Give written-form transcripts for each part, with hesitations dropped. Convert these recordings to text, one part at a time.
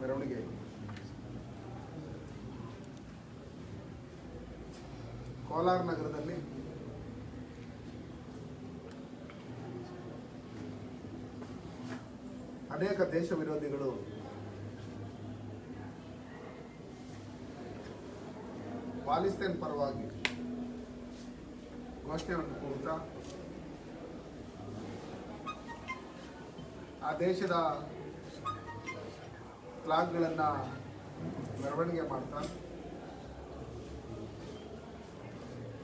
ಮೆರವಣಿಗೆ ಕೋಲಾರ ನಗರದಲ್ಲಿ ಅನೇಕ ದೇಶ ವಿರೋಧಿಗಳು ಪಾಲಿಸ್ತೀನ್ ಪರವಾಗಿ ಘೋಷಣೆಯನ್ನು ಕೂಗುತ್ತಾ ಆ ದೇಶದ ಫ್ಲಾಗ್ಗಳನ್ನು ಮೆರವಣಿಗೆ ಮಾಡ್ತಾ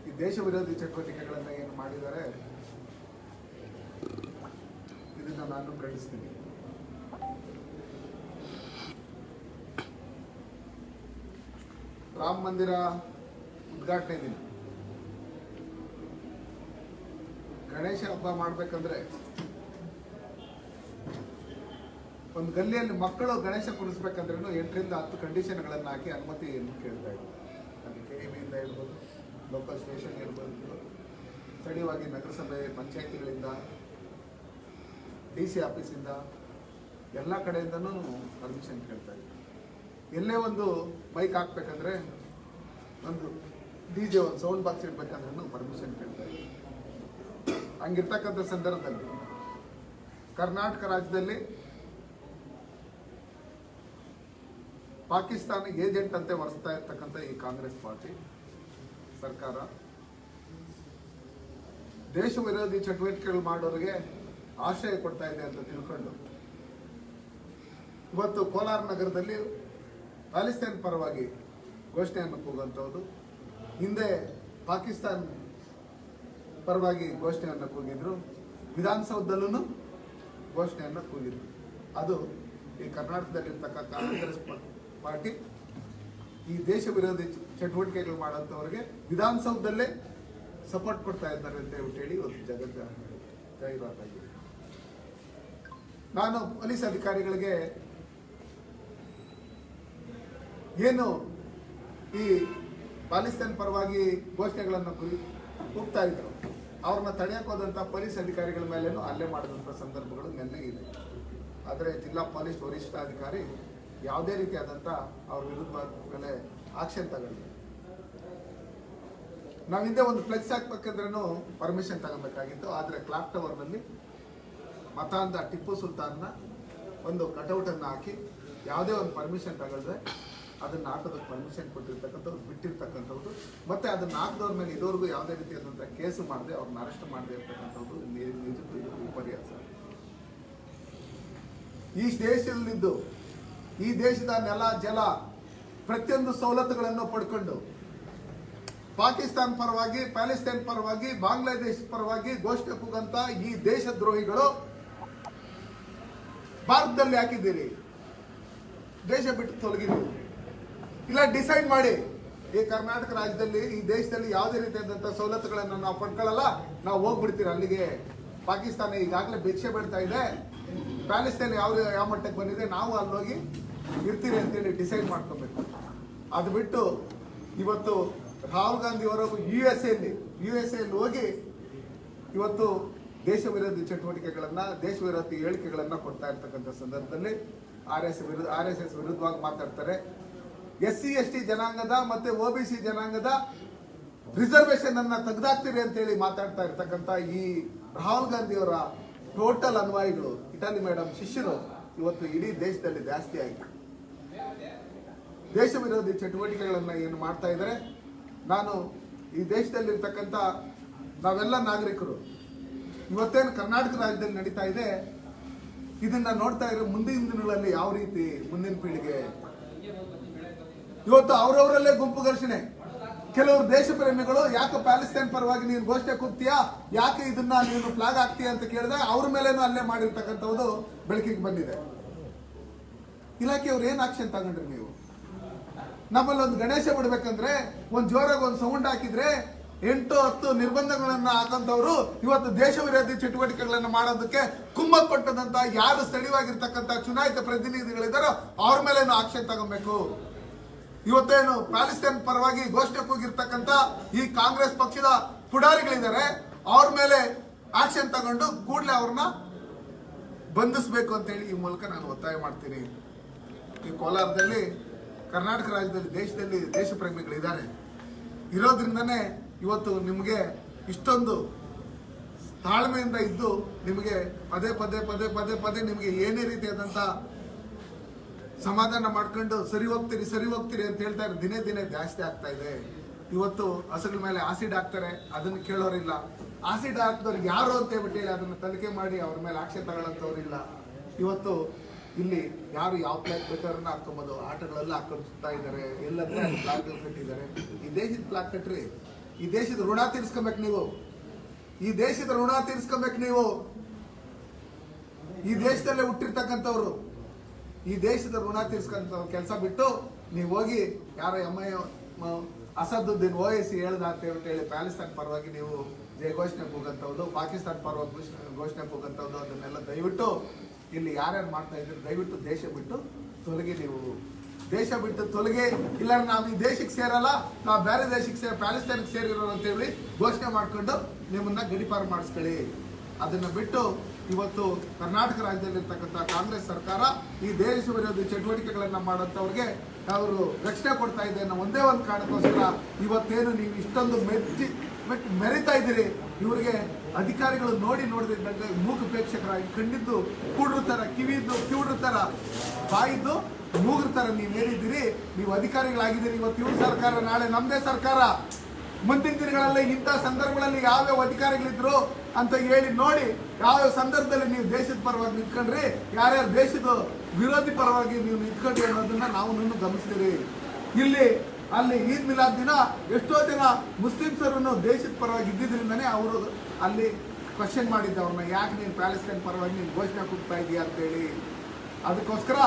ಈ ದೇಶ ವಿರೋಧಿ ಚಟುವಟಿಕೆಗಳನ್ನು ಏನು ಮಾಡಿದ್ದಾರೆ ಇದನ್ನು ನಾನು ಖಂಡಿಸ್ತೀನಿ. ರಾಮ ಮಂದಿರ ಉದ್ಘಾಟನೆ ದಿನ ಗಣೇಶ ಹಬ್ಬ ಮಾಡಬೇಕಂದ್ರೆ ಒಂದು ಗಲ್ಲಿಯಲ್ಲಿ ಮಕ್ಕಳು ಗಣೇಶ ಕುಣಿಸ್ಬೇಕಂದ್ರೂ 8 ರಿಂದ 10 ಕಂಡೀಷನ್ಗಳನ್ನು ಹಾಕಿ ಅನುಮತಿಯನ್ನು ಕೇಳ್ತಾ ಇದ್ರು. ಅದು KEBಯಿಂದ ಇರ್ಬೋದು, ಲೋಕಲ್ ಸ್ಟೇಷನ್ ಇರ್ಬೋದು, ಸ್ಥಳೀಯವಾಗಿ ನಗರಸಭೆ ಪಂಚಾಯತಿಗಳಿಂದ, DC ಆಫೀಸಿಂದ ಎಲ್ಲ ಕಡೆಯಿಂದನೂ ಪರ್ಮಿಷನ್ ಕೇಳ್ತಾ ಇದ್ರು. ಎಲ್ಲೇ ಒಂದು ಬೈಕ್ ಹಾಕ್ಬೇಕಂದ್ರೆ ಒಂದು DJ ಒಂದು ಸೌಂಡ್ ಬಾಕ್ಸ್ ಇಡ್ಬೇಕಂದ್ರೂ ಪರ್ಮಿಷನ್ ಕೇಳ್ತಾ ಇದ್ರು. ಹಂಗಿರ್ತಕ್ಕಂಥ ಸಂದರ್ಭದಲ್ಲಿ ಕರ್ನಾಟಕ ರಾಜ್ಯದಲ್ಲಿ ಪಾಕಿಸ್ತಾನ ಏಜೆಂಟ್ ಅಂತೆ ವರ್ಸ್ತಾ ಇರ್ತಕ್ಕಂಥ ಈ ಕಾಂಗ್ರೆಸ್ ಪಾರ್ಟಿ ಸರ್ಕಾರ ದೇಶ ವಿರೋಧಿ ಚಟುವಟಿಕೆಗಳು ಮಾಡೋರಿಗೆ ಆಶ್ರಯ ಕೊಡ್ತಾ ಇದೆ ಅಂತ ತಿಳ್ಕೊಂಡು ಇವತ್ತು ಕೋಲಾರ ನಗರದಲ್ಲಿ ಪಾಲಿಸ್ತೀನ್ ಪರವಾಗಿ ಘೋಷಣೆಯನ್ನು ಕೂಗುವಂಥದ್ದು, ಹಿಂದೆ ಪಾಕಿಸ್ತಾನ್ ಪರವಾಗಿ ಘೋಷಣೆಯನ್ನು ಕೂಗಿದ್ರು, ವಿಧಾನಸೌಧದಲ್ಲೂ ಘೋಷಣೆಯನ್ನು ಕೂಗಿದ್ರು. ಅದು ಈ ಕರ್ನಾಟಕದಲ್ಲಿರ್ತಕ್ಕ ಕಾಂಗ್ರೆಸ್ ಪಾರ್ಟಿ ಈ ದೇಶ ವಿರೋಧಿ ಚಟುವಟಿಕೆಗಳು ಮಾಡೋಂಥವ್ರಿಗೆ ವಿಧಾನಸೌಧದಲ್ಲೇ ಸಪೋರ್ಟ್ ಕೊಡ್ತಾ ಇದ್ದಾರೆ ಅಂತ ಹೇಳಿ ಒಂದು ಜಗತ್ತ ಜಾಹೀರಾತಾಗಿದೆ. ನಾನು ಪೊಲೀಸ್ ಅಧಿಕಾರಿಗಳಿಗೆ ಏನು ಈ ಪಾಲಿಸ್ತೀನ್ ಪರವಾಗಿ ಘೋಷಣೆಗಳನ್ನು ಕೂಗ್ತಾ ಇದ್ರು ಅವ್ರನ್ನ ತಡೆಯಕ್ಕೆ ಹೋದಂಥ ಪೊಲೀಸ್ ಅಧಿಕಾರಿಗಳ ಮೇಲೇನೂ ಹಲ್ಲೆ ಮಾಡಿದಂಥ ಸಂದರ್ಭಗಳು ನಿನ್ನೆ ಇದೆ. ಆದರೆ ಜಿಲ್ಲಾ ಪೊಲೀಸ್ ವರಿಷ್ಠಾಧಿಕಾರಿ ಯಾವುದೇ ರೀತಿಯಾದಂಥ ಅವ್ರ ವಿರುದ್ಧ ಮೇಲೆ ಆಕ್ಷನ್ ತಗೊಂಡಿಲ್ಲ. ನಾವು ಹಿಂದೆ ಒಂದು ಫ್ಲೆಕ್ಸ್ ಹಾಕ್ಬೇಕಂದ್ರೂ ಪರ್ಮಿಷನ್ ತಗೊಬೇಕಾಗಿತ್ತು. ಆದರೆ ಕ್ಲಾಕ್ ಟವರ್ನಲ್ಲಿ ಮತಾಂಧ ಟಿಪ್ಪು ಸುಲ್ತಾನ್ನ ಒಂದು ಕಟೌಟನ್ನು ಹಾಕಿ ಯಾವುದೇ ಒಂದು ಪರ್ಮಿಷನ್ ತಗೊಳ್ದೆ ಅದನ್ನು ಹಾಕೋದಕ್ಕೆ ಪರ್ಮಿಷನ್ ಕೊಟ್ಟಿರ್ತಕ್ಕಂಥವ್ರು ಬಿಟ್ಟಿರ್ತಕ್ಕಂಥವ್ರು, ಮತ್ತು ಅದನ್ನು ಹಾಕಿದವ್ರ ಮೇಲೆ ಇದುವರೆಗೂ ಯಾವುದೇ ರೀತಿಯಾದಂಥ ಕೇಸು ಮಾಡದೆ ಅವ್ರನ್ನ ಅರೆಸ್ಟ್ ಮಾಡದೆ ಇರ್ತಕ್ಕಂಥದ್ದು ನಿಜಕ್ಕೂ ಇದು ವಿಪರ್ಯಾಸ. ಈ ದೇಶದಲ್ಲಿದ್ದು ಈ ದೇಶದ ನೆಲ ಜಲ ಪ್ರತಿಯೊಂದು ಸವಲತ್ತುಗಳನ್ನು ಪಡ್ಕೊಂಡು ಪಾಕಿಸ್ತಾನ ಪರವಾಗಿ, ಪ್ಯಾಲೆಸ್ತೈನ್ ಪರವಾಗಿ, ಬಾಂಗ್ಲಾದೇಶ ಪರವಾಗಿ ಘೋಷಣೆ ಕೂಗಂತ ಈ ದೇಶದ್ರೋಹಿಗಳು ಭಾರತದಲ್ಲಿ ಹಾಕಿದ್ದೀರಿ. ದೇಶ ಬಿಟ್ಟು ತೊಲಗಿರಿ, ಇಲ್ಲ ಡಿಸೈಡ್ ಮಾಡಿ ಈ ಕರ್ನಾಟಕ ರಾಜ್ಯದಲ್ಲಿ ಈ ದೇಶದಲ್ಲಿ ಯಾವುದೇ ರೀತಿಯಾದಂಥ ಸವಲತ್ತುಗಳನ್ನು ನಾವು ಪಡ್ಕೊಳ್ಳಲ್ಲ, ನಾವು ಹೋಗ್ಬಿಡ್ತೀರಿ ಅಲ್ಲಿಗೆ. ಪಾಕಿಸ್ತಾನ ಈಗಾಗಲೇ ಭಿಕ್ಷೆ ಬಿಡ್ತಾ ಇದೆ, ಪ್ಯಾಲೆಸ್ತೈನ್ ಯಾವ ಮಟ್ಟಕ್ಕೆ ಬಂದಿದೆ, ನಾವು ಅಲ್ಲೋಗಿ ಇರ್ತೀರಿ ಅಂತೇಳಿ ಡಿಸೈಡ್ ಮಾಡ್ಕೊಬೇಕು. ಅದು ಬಿಟ್ಟು ಇವತ್ತು ರಾಹುಲ್ ಗಾಂಧಿ ಅವರು USA ಹೋಗಿ ಇವತ್ತು ದೇಶ ವಿರೋಧಿ ಚಟುವಟಿಕೆಗಳನ್ನು, ದೇಶ ವಿರೋಧಿ ಹೇಳಿಕೆಗಳನ್ನು ಕೊಡ್ತಾ ಇರ್ತಕ್ಕಂಥ ಸಂದರ್ಭದಲ್ಲಿ RSS ವಿರುದ್ಧವಾಗಿ ಮಾತಾಡ್ತಾರೆ. SC/ST ಜನಾಂಗದ ಮತ್ತೆ OBC ಜನಾಂಗದ ರಿಸರ್ವೇಶನ್ ಅನ್ನ ತೆಗೆದಾಕ್ತೀರಿ ಅಂತೇಳಿ ಮಾತಾಡ್ತಾ ಇರ್ತಕ್ಕಂಥ ಈ ರಾಹುಲ್ ಗಾಂಧಿ ಅವರ ಟೋಟಲ್ ಅನ್ವಯಿಗಳು, ಇಟಲಿ ಮೇಡಮ್ ಶಿಷ್ಯರು ಇವತ್ತು ಇಡೀ ದೇಶದಲ್ಲಿ ಜಾಸ್ತಿ ಆಗಿದೆ. ದೇಶ ವಿರೋಧಿ ಚಟುವಟಿಕೆಗಳನ್ನು ಏನು ಮಾಡ್ತಾ ಇದ್ದಾರೆ, ನಾನು ಈ ದೇಶದಲ್ಲಿರ್ತಕ್ಕಂಥ ನಾವೆಲ್ಲ ನಾಗರಿಕರು ಇವತ್ತೇನು ಕರ್ನಾಟಕ ರಾಜ್ಯದಲ್ಲಿ ನಡೀತಾ ಇದೆ ಇದನ್ನ ನೋಡ್ತಾ ಇರೋ ಮುಂದಿನ ದಿನಗಳಲ್ಲಿ ಯಾವ ರೀತಿ ಮುಂದಿನ ಪೀಳಿಗೆ ಇವತ್ತು ಅವರವರಲ್ಲೇ ಗುಂಪು ಘರ್ಷಣೆ. ಕೆಲವರು ದೇಶ ಪ್ರೇಮಿಗಳು ಯಾಕೆ ಪ್ಯಾಲೆಸ್ತೈನ್ ಪರವಾಗಿ ನೀನು ಘೋಷಣೆ ಕೂಗ್ತೀಯಾ, ಯಾಕೆ ಇದನ್ನ ನೀನು ಫ್ಲಾಗ್ ಹಾಕ್ತೀಯ ಅಂತ ಕೇಳಿದ್ರೆ ಅವ್ರ ಮೇಲೇನು ಅಲ್ಲೇ ಮಾಡಿರ್ತಕ್ಕಂಥದ್ದು ಬೆಳಕಿಗೆ ಬಂದಿದೆ. ಇಲಾಖೆಯವ್ರು ಏನ್ ಆಕ್ಷನ್ ತಗೊಂಡ್ರಿ ನೀವು? ನಮ್ಮಲ್ಲಿ ಒಂದು ಗಣೇಶ ಬಿಡ್ಬೇಕಂದ್ರೆ ಒಂದು ಜೋರಾಗಿ ಒಂದು ಸೌಂಡ್ ಹಾಕಿದ್ರೆ 8-10 ನಿರ್ಬಂಧಗಳನ್ನ ಹಾಕಂತವ್ರು ಇವತ್ತು ದೇಶ ವಿರೋಧಿ ಚಟುವಟಿಕೆಗಳನ್ನು ಮಾಡೋದಕ್ಕೆ ಕುಮ್ಮಕ್ ಕೊಟ್ಟದಂತ ಯಾರು ಸ್ಥಳೀಯವಾಗಿರ್ತಕ್ಕಂಥ ಚುನಾಯಿತ ಪ್ರತಿನಿಧಿಗಳಿದ್ದಾರೋ ಅವ್ರ ಮೇಲೇನು ಆಕ್ಷನ್ ತಗೊಬೇಕು. ಇವತ್ತೇನು ಪ್ಯಾಲೆಸ್ತೈನ್ ಪರವಾಗಿ ಘೋಷಣೆ ಕೂಗಿರ್ತಕ್ಕಂಥ ಈ ಕಾಂಗ್ರೆಸ್ ಪಕ್ಷದ ಪುಡಾರಿಗಳಿದ್ದಾರೆ, ಅವ್ರ ಮೇಲೆ ಆಕ್ಷನ್ ತಗೊಂಡು ಕೂಡಲೇ ಅವ್ರನ್ನ ಬಂಧಿಸಬೇಕು ಅಂತೇಳಿ ಈ ಮೂಲಕ ನಾನು ಒತ್ತಾಯ ಮಾಡ್ತೀನಿ. ಈ ಕೋಲಾರದಲ್ಲಿ ಕರ್ನಾಟಕ ರಾಜ್ಯದಲ್ಲಿ ದೇಶದಲ್ಲಿ ದೇಶ ಪ್ರೇಮಿಗಳಿದ್ದಾರೆ. ಇರೋದ್ರಿಂದನೇ ಇವತ್ತು ನಿಮಗೆ ಇಷ್ಟೊಂದು ತಾಳ್ಮೆಯಿಂದ ಇದ್ದು ನಿಮಗೆ ಪದೇ ಪದೇ ಪದೇ ಪದೇ ಪದೇ ನಿಮಗೆ ಏನೇ ರೀತಿಯಾದಂಥ ಸಮಾಧಾನ ಮಾಡ್ಕೊಂಡು ಸರಿ ಹೋಗ್ತೀರಿ ಅಂತ ಹೇಳ್ತಾ ಇದ್ದಾರೆ. ದಿನೇ ದಿನೇ ಜಾಸ್ತಿ ಆಗ್ತಾ ಇದೆ. ಇವತ್ತು ಹಸುಗಳ ಮೇಲೆ ಆಸಿಡ್ ಹಾಕ್ತಾರೆ, ಅದನ್ನು ಕೇಳೋರಿಲ್ಲ. ಆಸಿಡ್ ಹಾಕಿದವ್ರಿಗೆ ಯಾರು ಅಂತ ಹೇಳ್ಬಿಟ್ಟು ಅದನ್ನು ತನಿಖೆ ಮಾಡಿ ಅವ್ರ ಮೇಲೆ ಆಕ್ಷನ್ ತಗೊಳ್ಳೋಂಥವ್ರಿಲ್ಲ. ಇವತ್ತು ಇಲ್ಲಿ ಯಾರು ಯಾವ ಪ್ಲಾಕ್ ಬೇಕಾದ್ರನ್ನ ಹಾಕೊಂಬೋದು, ಆಟಗಳೆಲ್ಲ ಹಾಕೊಳ್ತಾ ಇದ್ದಾರೆ, ಎಲ್ಲಂದ್ರೆ ಪ್ಲಾಕ್ಗಳು ಕಟ್ಟಿದ್ದಾರೆ. ಈ ದೇಶದ ಪ್ಲಾಕ್ ಕಟ್ಟ್ರಿ, ಈ ದೇಶದ ಋಣ ತೀರಿಸ್ಕೊಬೇಕು ನೀವು, ಈ ದೇಶದ ಋಣ ತೀರಿಸ್ಕೊಬೇಕು ನೀವು. ಈ ದೇಶದಲ್ಲೇ ಹುಟ್ಟಿರ್ತಕ್ಕಂಥವ್ರು ಈ ದೇಶದ ಋಣ ತೀರಿಸ್ಕೊಂತ ಕೆಲಸ ಬಿಟ್ಟು ನೀವು ಹೋಗಿ ಯಾರೋ ಅಸದುದ್ದೀನ್ OIC ಹೇಳ್ದ ಅಂತ ಹೇಳಿ ಪ್ಯಾಲೆಸ್ಟೈನ್ ಪರವಾಗಿ ನೀವು ಘೋಷಣೆ ಹೋಗಂತವ್ದು, ಪಾಕಿಸ್ತಾನ ಪರವಾಗಿ ಘೋಷಣೆ ಹೋಗಂತವ್ದು, ಅದನ್ನೆಲ್ಲ ದಯವಿಟ್ಟು ಇಲ್ಲಿ ಯಾರ್ಯಾರು ಮಾಡ್ತಾ ಇದ್ದೀರಿ ದಯವಿಟ್ಟು ದೇಶ ಬಿಟ್ಟು ತೊಲಗಿ. ನೀವು ದೇಶ ಬಿಟ್ಟು ತೊಲಗಿ, ಇಲ್ಲ ನಾವು ಈ ದೇಶಕ್ಕೆ ಸೇರಲ್ಲ, ನಾವು ಬೇರೆ ದೇಶಕ್ಕೆ ಪ್ಯಾಲೆಸ್ಟೈನ್ಗೆ ಸೇರಿರೋರು ಅಂತ ಹೇಳಿ ಘೋಷಣೆ ಮಾಡ್ಕೊಂಡು ನಿಮ್ಮನ್ನ ಗಡಿಪಾರು ಮಾಡಿಸ್ಕೊಳ್ಳಿ. ಅದನ್ನ ಬಿಟ್ಟು ಇವತ್ತು ಕರ್ನಾಟಕ ರಾಜ್ಯದಲ್ಲಿರ್ತಕ್ಕಂಥ ಕಾಂಗ್ರೆಸ್ ಸರ್ಕಾರ ಈ ದೇಶ ವಿರೋಧಿ ಚಟುವಟಿಕೆಗಳನ್ನ ಮಾಡೋಂಥವ್ರಿಗೆ ಅವರು ರಕ್ಷಣೆ ಕೊಡ್ತಾ ಇದೆ ಅನ್ನೋ ಒಂದೇ ಒಂದು ಕಾರಣಕ್ಕೋಸ್ಕರ ಇವತ್ತೇನು ನೀವು ಇಷ್ಟೊಂದು ಮೆರಿತಾ ಇದ್ದೀರಿ. ಇವರಿಗೆ ಅಧಿಕಾರಿಗಳು ನೋಡಿದಂಗೆ ಮೂಗು ಪ್ರೇಕ್ಷಕರಾಗಿ ಕಣ್ಣಿದ್ದು ಕೂಡ್ರ ತರ, ಕಿವಿದ್ದು ಕಿವುಡ್ರ ತರ, ಬಾಯಿದ್ದು ಮೂಗ್ರ ತರ ನೀವು ಏನಿದ್ದೀರಿ, ನೀವು ಅಧಿಕಾರಿಗಳಾಗಿದ್ದೀರಿ. ಇವತ್ತು ಇವ್ರ ಸರ್ಕಾರ, ನಾಳೆ ನಮ್ಮದೇ ಸರ್ಕಾರ. ಮುಂದಿನ ದಿನಗಳಲ್ಲಿ ಇಂಥ ಸಂದರ್ಭಗಳಲ್ಲಿ ಯಾವ್ಯಾವ ಅಧಿಕಾರಿಗಳಿದ್ರು ಅಂತ ಹೇಳಿ ನೋಡಿ, ಯಾವ್ಯಾವ ಸಂದರ್ಭದಲ್ಲಿ ನೀವು ದೇಶದ ಪರವಾಗಿ ನಿಂತ್ಕೊಂಡ್ರಿ, ಯಾರ್ಯಾರು ದೇಶದ ವಿರೋಧಿ ಪರವಾಗಿ ನೀವು ನಿಂತ್ಕೊಂಡ್ರಿ ಅನ್ನೋದನ್ನ ನಾವು ಗಮನಿಸ್ತೀರಿ. ಅಲ್ಲಿ ಈದ್ ಮಿಲಾದ್ ದಿನ ಎಷ್ಟೋ ಜನ ಮುಸ್ಲಿಮ್ಸರನ್ನು ದೇಶದ ಪರವಾಗಿ ಇದ್ದಿದ್ರಿಂದನೇ ಅವರು ಅಲ್ಲಿ ಕ್ವಶನ್ ಮಾಡಿದ್ದ ಅವ್ರನ್ನ, ಯಾಕೆ ನೀನು ಪ್ಯಾಲೆಸ್ಟೈನ್ ಪರವಾಗಿ ನೀನು ಘೋಷಣೆ ಕೊಡ್ತಾ ಇದೀಯಾ ಅಂತೇಳಿ. ಅದಕ್ಕೋಸ್ಕರ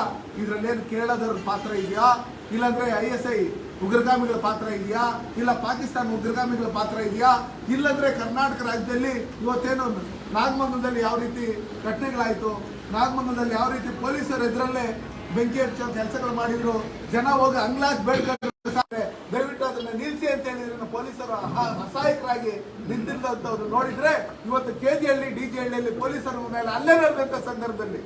ಇದರಲ್ಲೇನು ಕೇರಳದವ್ರ ಪಾತ್ರ ಇದೆಯಾ, ಇಲ್ಲಾಂದ್ರೆ ISI ಉಗ್ರಗಾಮಿಗಳ ಪಾತ್ರ ಇದೆಯಾ, ಇಲ್ಲ ಪಾಕಿಸ್ತಾನ ಉಗ್ರಗಾಮಿಗಳ ಪಾತ್ರ ಇದೆಯಾ, ಇಲ್ಲಂದ್ರೆ ಕರ್ನಾಟಕ ರಾಜ್ಯದಲ್ಲಿ ಇವತ್ತೇನು ನಾಗಮಂಗಲದಲ್ಲಿ ಯಾವ ರೀತಿ ಘಟನೆಗಳಾಯಿತು, ನಾಗಮಂಗಲದಲ್ಲಿ ಯಾವ ರೀತಿ ಪೊಲೀಸರು ಎದುರಲ್ಲೇ ಬೆಂಕಿ ಹಚ್ಚೋ ಕೆಲಸಗಳು ಮಾಡಿದ್ರು, ಜನ ಹೋಗಿ ಅಂಗ್ಲಾಸ್ ಬೇಡ್ಕೊಂಡು ದಯವಿಟ್ಟು ಅದನ್ನ ನಿಲ್ಲಿಸಿ ಅಂತ ಹೇಳಿದ್ರೆ ಪೊಲೀಸರು ಅಸಹಾಯಕರಾಗಿ ನಿಂತಿದ್ದಂಥವ್ರು ನೋಡಿದ್ರೆ, ಇವತ್ತು KG-ಹಳ್ಳಿ DG-ಹಳ್ಳಿಯಲ್ಲಿ ಪೊಲೀಸರ ಮೇಲೆ ಹಲ್ಲೆ ನಡೆದಂಥ ಸಂದರ್ಭದಲ್ಲಿ,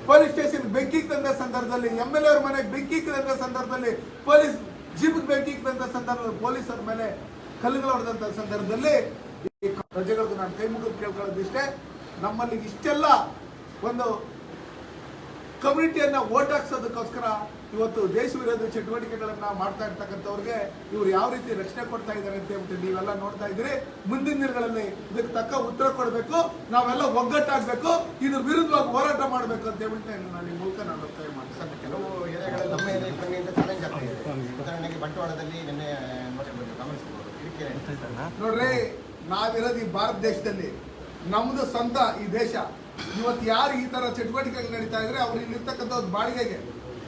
ಪೊಲೀಸ್ ಸ್ಟೇಷನ್ ಬೆಂಕಿ ತಂದ ಸಂದರ್ಭದಲ್ಲಿ, MLA ಅವ್ರ ಮನೆಗೆ ಬೆಂಕಿ ತಂದ ಸಂದರ್ಭದಲ್ಲಿ, ಪೊಲೀಸ್ ಜೀಪ್ ಬೆಂಕಿ ತಂದ ಸಂದರ್ಭದಲ್ಲಿ, ಪೊಲೀಸರ ಮೇಲೆ ಕಲ್ಲುಗಳು ಹೊಡೆದಂತ ಸಂದರ್ಭದಲ್ಲಿ ಪ್ರಜೆಗಳಿಗೂ ನಾನು ಕೈ ಮುಗಿದು ಕೇಳ್ಕೊಳ್ಳೋದಿಷ್ಟೇ, ನಮ್ಮಲ್ಲಿ ಇಷ್ಟೆಲ್ಲ ಒಂದು ಕಮ್ಯುನಿಟಿಯನ್ನ ಓಟ್ ಹಾಕ್ಸೋದಕ್ಕೋಸ್ಕರ ಇವತ್ತು ದೇಶ ವಿರೋಧಿ ಚಟುವಟಿಕೆಗಳನ್ನ ಮಾಡ್ತಾ ಇರ್ತಕ್ಕಂಥವ್ರಿಗೆ ಇವ್ರು ಯಾವ ರೀತಿ ರಕ್ಷಣೆ ಕೊಡ್ತಾ ಇದ್ದಾರೆ ಅಂತ ಹೇಳ್ಬಿಟ್ಟು ನೀವೆಲ್ಲ ನೋಡ್ತಾ ಇದ್ದೀರಿ. ಮುಂದಿನ ದಿನಗಳಲ್ಲಿ ಇದಕ್ಕೆ ತಕ್ಕ ಉತ್ತರ ಕೊಡಬೇಕು, ನಾವೆಲ್ಲ ಒಗ್ಗಟ್ಟಾಗಬೇಕು, ಇದ್ರ ವಿರುದ್ಧವಾಗಿ ಹೋರಾಟ ಮಾಡಬೇಕು ಅಂತ ಹೇಳ್ಬಿಟ್ಟು ನಾನು ಈ ಮೂಲಕ ನಾನು ಒತ್ತಾಯ ಮಾಡ್ತೀನಿ. ಕೆಲವು ಏರಿಯಾಗಳಲ್ಲಿ ನಮ್ಮ ಏರಿಯಾಯಿಂದ ಚಾಲೆಂಜ್ ಆಗ್ತಾ ಇದೆ. ಉದಾಹರಣೆಗೆ ಬಂಟ್ವಾಳದಲ್ಲಿ ನಿನ್ನೆ ನೋಡ್ರಿ, ನಾವಿರೋದು ಈ ಭಾರತ ದೇಶದಲ್ಲಿ, ನಮ್ದು ಸ್ವಂತ ಈ ದೇಶ. ಇವತ್ತು ಯಾರು ಈ ತರ ಚಟುವಟಿಕೆಗಳು ನಡೀತಾ ಇದ್ರೆ ಅವ್ರು ಇಲ್ಲಿರ್ತಕ್ಕಂಥ ಒಂದು ಬಾಡಿಗೆಗೆ,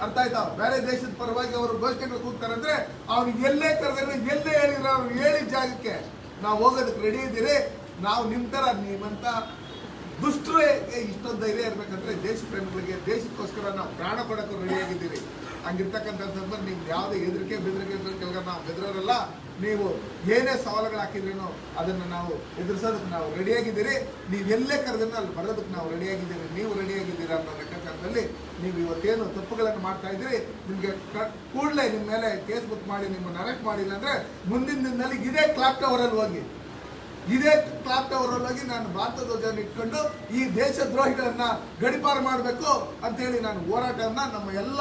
ಅರ್ಥ ಆಯ್ತಾ, ಬೇರೆ ದೇಶದ ಪರವಾಗಿ ಅವರು ಘೋಷಣೆಗಳು ಕೂಗ್ತಾರೆ ಅಂದ್ರೆ ಅವ್ರಿಗೆ ಎಲ್ಲೇ ಕರೆದ್ರೆ ಎಲ್ಲೇ ಹೇಳಿದ್ರೆ ಅವ್ರು ಹೇಳಿದ ಜಾಗಕ್ಕೆ ನಾವು ಹೋಗೋದಕ್ಕೆ ರೆಡಿ ಇದ್ದೀರಿ. ನಾವು ನಿಮ್ಮ ತರ ನಿಮ್ಮಂತ ದುಷ್ಟರು ಇಷ್ಟೊಂದು ಧೈರ್ಯ ಇರ್ಬೇಕಂದ್ರೆ ದೇಶ ಪ್ರೇಮಿಗಳಿಗೆ, ದೇಶಕ್ಕೋಸ್ಕರ ನಾವು ಪ್ರಾಣ ಕೊಡೋಕ್ಕೂ ರೆಡಿಯಾಗಿದ್ದೀರಿ. ಹಂಗಿರ್ತಕ್ಕಂಥ ನಿಮ್ಗೆ ಯಾವುದೇ ಹೆದರಿಕೆ ಬೆದರಿಕೆ ನಾವು ಬೆದರೋರಲ್ಲ. ನೀವು ಏನೇ ಸವಾಲುಗಳು ಹಾಕಿದ್ರೇನೋ ಅದನ್ನು ನಾವು ಎದುರಿಸೋದಕ್ಕೆ ನಾವು ರೆಡಿಯಾಗಿದ್ದೀರಿ. ನೀವು ಎಲ್ಲೇ ಕರೆದ್ರೆ ಅಲ್ಲಿ ಬರೋದಕ್ಕೆ ನಾವು ರೆಡಿಯಾಗಿದ್ದೀರಿ. ನೀವು ರೆಡಿಯಾಗಿದ್ದೀರಾ ಅನ್ನೋ ಲೆಕ್ಕಾಚಾರದಲ್ಲಿ ನೀವು ಇವತ್ತೇನು ತಪ್ಪುಗಳನ್ನು ಮಾಡ್ತಾ ಇದ್ದೀರಿ, ನಿಮಗೆ ಕೂಡಲೇ ನಿಮ್ಮ ಮೇಲೆ ಕೇಸ್ ಬುಕ್ ಮಾಡಿ ನಿಮ್ಮನ್ನು ಅರೆಸ್ಟ್ ಮಾಡಿಲ್ಲ ಅಂದರೆ ಮುಂದಿನ ದಿನದಲ್ಲಿ ಇದೇ ಕ್ಲಾಕ್ ಟವರಲ್ಲಿ ಹೋಗಿ ನಾನು ಭಾರತ ಧ್ವಜವನ್ನು ಇಟ್ಕೊಂಡು ಈ ದೇಶ ದ್ರೋಹಿಗಳನ್ನ ಗಡಿಪಾರು ಮಾಡಬೇಕು ಅಂತೇಳಿ ನಾನು ಹೋರಾಟವನ್ನ ನಮ್ಮ ಎಲ್ಲ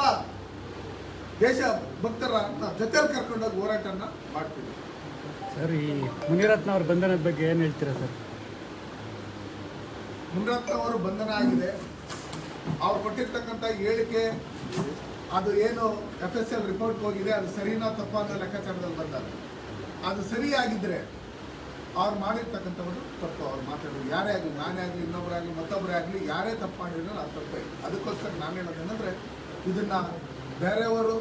ದೇಶ ಭಕ್ತರ ಜೊತೆಯಲ್ಲಿ ಕರ್ಕೊಂಡೋಗಿ ಹೋರಾಟನ ಮಾಡ್ತೀವಿ. ಸರ್, ಈ ಮುನಿರತ್ನ ಅವ್ರ ಬಂಧನದ ಬಗ್ಗೆ ಏನು ಹೇಳ್ತೀರಾ ಸರ್? ಮುನಿರತ್ನ ಅವರು ಬಂಧನ ಆಗಿದೆ. ಅವ್ರು ಕೊಟ್ಟಿರ್ತಕ್ಕಂಥ ಹೇಳಿಕೆ ಅದು ಏನು FSL ರಿಪೋರ್ಟ್ ಹೋಗಿದೆ, ಅದು ಸರಿನಾ ತಪ್ಪಾ ಅನ್ನೋ ಲೆಕ್ಕಾಚಾರದಲ್ಲಿ ಬಂದಾಗ ಅದು ಸರಿಯಾಗಿದ್ರೆ ಅವ್ರು ಮಾಡಿರ್ತಕ್ಕಂಥವ್ರು ತಪ್ಪು. ಅವ್ರು ಮಾತಾಡೋದು ಯಾರೇ ಆಗಲಿ, ನಾನೇ ಆಗಲಿ, ಇನ್ನೊಬ್ಬರಾಗಲಿ, ಮತ್ತೊಬ್ಬರೇ ಆಗಲಿ, ಯಾರೇ ತಪ್ಪು ಮಾಡಿದ್ರು ಅದು ತಪ್ಪೇ. ಅದಕ್ಕೋಸ್ಕರ ನಾನು ಹೇಳೋದೇನೆಂದರೆ, ಇದನ್ನ ಬೇರೆಯವರು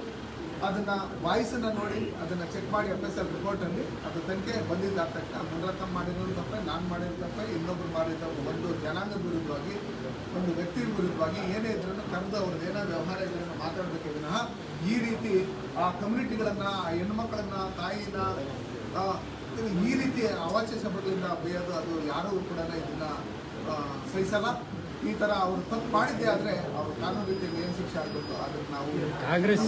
ಅದನ್ನ ವಾಯ್ಸನ್ನ ನೋಡಿ ಅದನ್ನ ಚೆಕ್ ಮಾಡಿ FSL ರಿಪೋರ್ಟಲ್ಲಿ ಅದು ತನಿಖೆ ಬಂದಿದ್ದ ತಕ್ಷಣ ಮುನಿರತ್ನ ಮಾಡಿರೋದು ತಪ್ಪೇ, ನಾನು ಮಾಡಿರೋ ತಪ್ಪೇ, ಇನ್ನೊಬ್ರು ಮಾಡಿದ ಒಂದು ಜನಾಂಗದ ವಿರುದ್ಧವಾಗಿ, ಒಂದು ವ್ಯಕ್ತಿ ವಿರುದ್ಧವಾಗಿ ಏನೇ ಇದ್ರೂ ಕರೆದು ಅವ್ರದ್ದು ಏನೋ ವ್ಯವಹಾರಗಳನ್ನು ಮಾತಾಡಬೇಕೇ ವಿನಃ ಈ ರೀತಿ ಆ ಕಮ್ಯುನಿಟಿಗಳನ್ನ, ಆ ಹೆಣ್ಮಕ್ಳನ್ನ, ತಾಯಿನ ಈ ರೀತಿ ಅವಾಚ್ಯ ಶಬ್ದಗಳಿಂದ ಬೈಯೋದು ಅದು ಯಾರೂ ಕೂಡ ಇದನ್ನ ಸಹಿಸಲ್ಲ. ಈ ಥರ ಅವರು ತಪ್ಪು ಮಾಡಿದ್ದೇ ಆದರೆ ಅವ್ರ ಕಾನೂನು ರೀತಿಯಲ್ಲಿ ಏನು ಶಿಕ್ಷೆ ಆಗಬೇಕು ಅದನ್ನು ನಾವು ಕಾಂಗ್ರೆಸ್